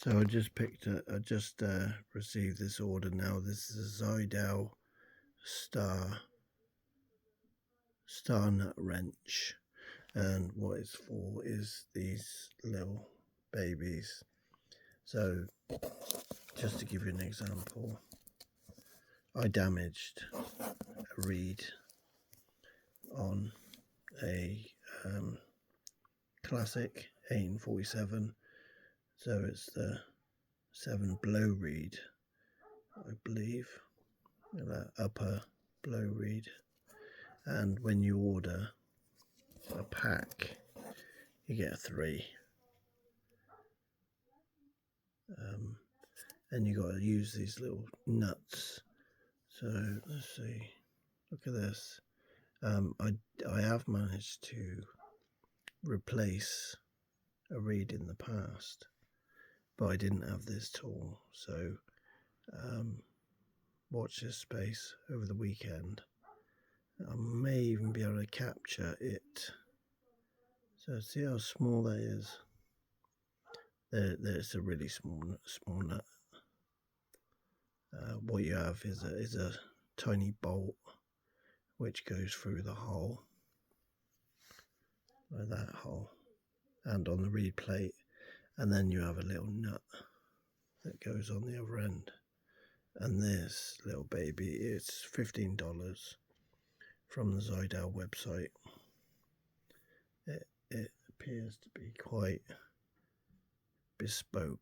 So I just received this order now. This is a Seydel Star nut wrench, and what it's for is these little babies. So just to give you an example, I damaged a reed on a classic 1847, so it's the 7 blow reed, I believe, that upper blow reed. And when you order a pack, you get 3, and you got to use these little nuts. So let's see, look at this. I have managed to replace a reed in the past, but I didn't have this tool. So watch this space over the weekend. I may even be able to capture it. So see how small that is. There's a really small nut. What you have is a tiny bolt which goes through the hole, like that hole, and on the reed plate, and then you have a little nut that goes on the other end. And this little baby is $15 from the Seydel website. It appears to be quite bespoke.